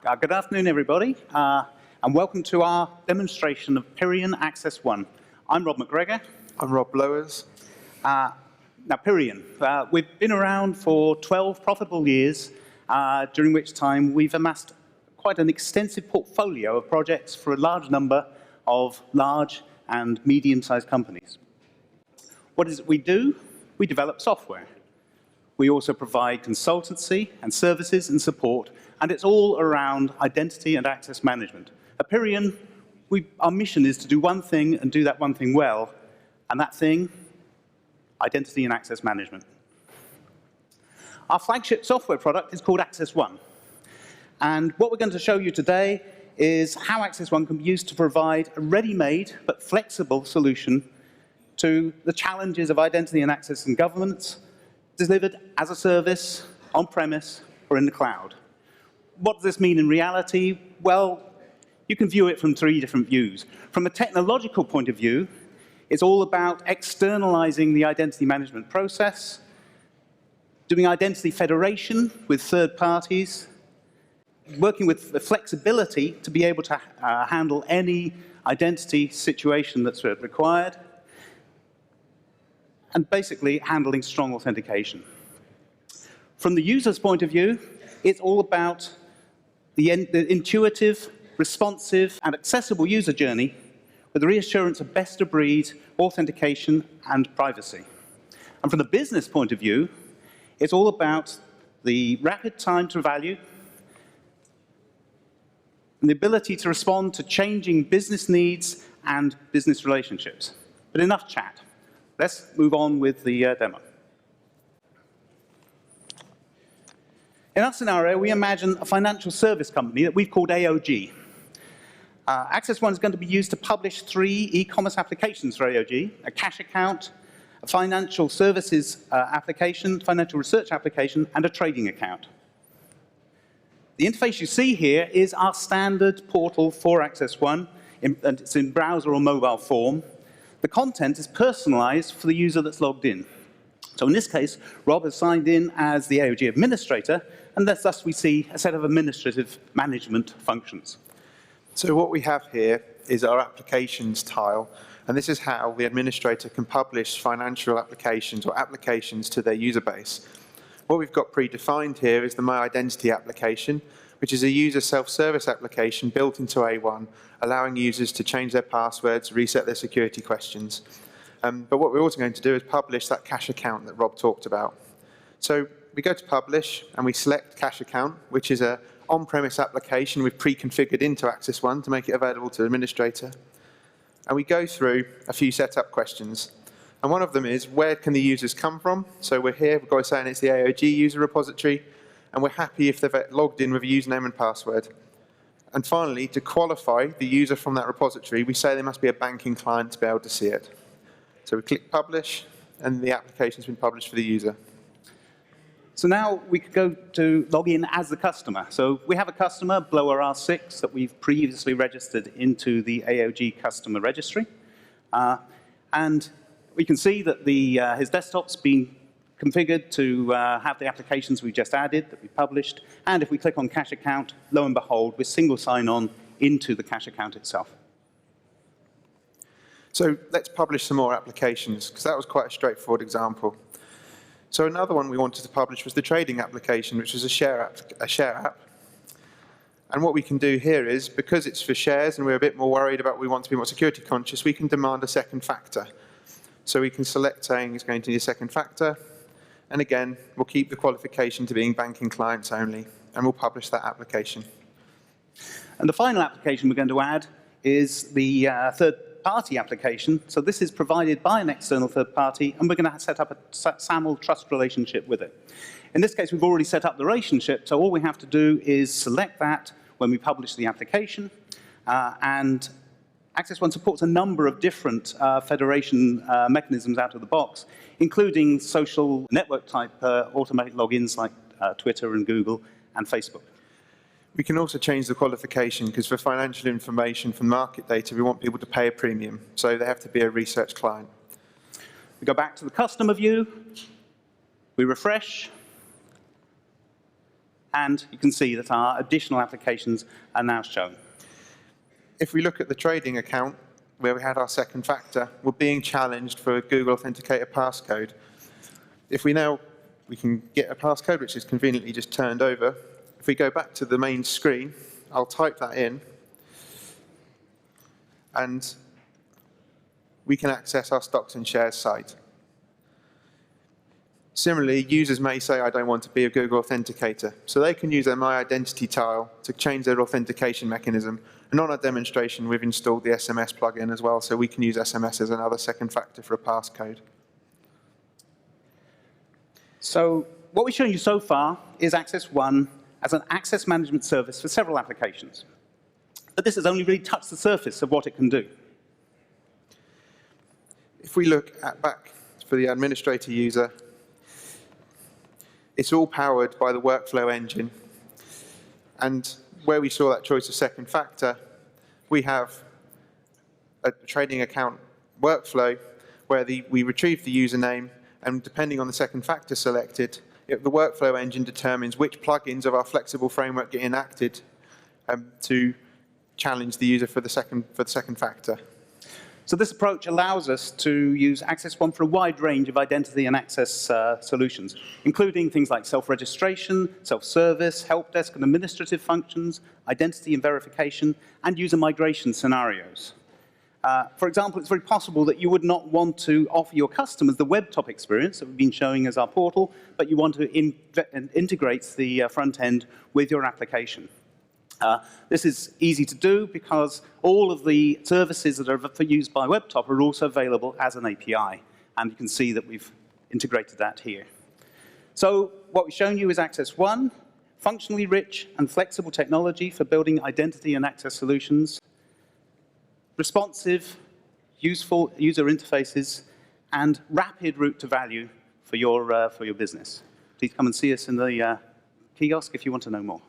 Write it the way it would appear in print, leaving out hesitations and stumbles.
Good afternoon, everybody, and welcome to our demonstration of Pirean Access One. I'm Rob McGregor. I'm Rob Blowers. Now, Pirean, we've been around for 12 profitable years, during which time we've amassed quite an extensive portfolio of projects for a large number of large and medium-sized companies. What is it we do? We develop software. We also provide consultancy and services and support, and it's all around identity and access management. At Pirean, our mission is to do one thing and do that one thing well, and that thing, identity and access management. Our flagship software product is called Access One. And what we're going to show you today is how Access One can be used to provide a ready-made but flexible solution to the challenges of identity and access in governments, delivered as a service, on-premise, or in the cloud. What does this mean in reality? Well, you can view it from three different views. From a technological point of view, it's all about externalizing the identity management process, doing identity federation with third parties, working with the flexibility to be able to handle any identity situation that's required, and basically handling strong authentication. From the user's point of view, it's all about the intuitive, responsive, and accessible user journey with the reassurance of best-of-breed authentication and privacy. And from the business point of view, it's all about the rapid time to value and the ability to respond to changing business needs and business relationships. But enough chat. Let's move on with the demo. In our scenario, we imagine a financial service company that we've called AOG. Access One is going to be used to publish 3 e-commerce applications for AOG, a cash account, a financial services application, financial research application, and a trading account. The interface you see here is our standard portal for Access One, and it's in browser or mobile form. The content is personalized for the user that's logged in. So in this case, Rob has signed in as the AOG administrator, and thus we see a set of administrative management functions. So what we have here is our applications tile, and this is how the administrator can publish financial applications or applications to their user base. What we've got predefined here is the My Identity application, which is a user self-service application built into A1, allowing users to change their passwords, reset their security questions. But what we're also going to do is publish that cash account that Rob talked about. So we go to Publish, and we select Cash Account, which is an on-premise application we've pre-configured into Access One to make it available to the administrator. And we go through a few setup questions. And one of them is, where can the users come from? So we're here, we've got to say it's the AOG user repository, and we're happy if they've logged in with a username and password. And finally, to qualify the user from that repository, we say they must be a banking client to be able to see it. So we click Publish, and the application's been published for the user. So now we could go to log in as the customer. So we have a customer, Blower R6, that we've previously registered into the AOG customer registry. And we can see that his desktop's been configured to have the applications we just added that we published. And if we click on Cash Account, lo and behold, we're single sign-on into the Cash Account itself. So let's publish some more applications, because that was quite a straightforward example. So another one we wanted to publish was the trading application, which is a share app. And what we can do here is, because it's for shares and we're a bit more worried about, we want to be more security conscious, we can demand a second factor. So we can select saying it's going to need a second factor. And again, we'll keep the qualification to being banking clients only, and we'll publish that application. And the final application we're going to add is the third-party application. So this is provided by an external third party, and we're going to set up a SAML trust relationship with it. In this case, we've already set up the relationship, so all we have to do is select that when we publish the application, and Access One supports a number of different federation mechanisms out of the box, including social network-type automated logins like Twitter and Google and Facebook. We can also change the qualification, because for financial information from market data, we want people to pay a premium, so they have to be a research client. We go back to the customer view, we refresh, and you can see that our additional applications are now shown. If we look at the trading account, where we had our second factor, we're being challenged for a Google Authenticator passcode. If we can get a passcode, which is conveniently just turned over. If we go back to the main screen, I'll type that in, and we can access our stocks and shares site. Similarly, users may say, I don't want to be a Google Authenticator. So they can use their My Identity tile to change their authentication mechanism. And on our demonstration, we've installed the SMS plugin as well, so we can use SMS as another second factor for a passcode. So what we've shown you so far is Access One as an access management service for several applications. But this has only really touched the surface of what it can do. If we look back for the administrator user, it's all powered by the workflow engine. And where we saw that choice of second factor, we have a trading account workflow where we retrieve the username, and depending on the second factor selected, the workflow engine determines which plugins of our flexible framework get enacted to challenge the user for the second factor. So this approach allows us to use Access One for a wide range of identity and access solutions, including things like self-registration, self-service, help desk and administrative functions, identity and verification, and user migration scenarios. For example, it's very possible that you would not want to offer your customers the web top experience that we've been showing as our portal, but you want to integrate the front end with your application. This is easy to do because all of the services that are used by WebTop are also available as an API. And you can see that we've integrated that here. So what we've shown you is Access One, functionally rich and flexible technology for building identity and access solutions, responsive, useful user interfaces, and rapid route to value for your business. Please come and see us in the kiosk if you want to know more.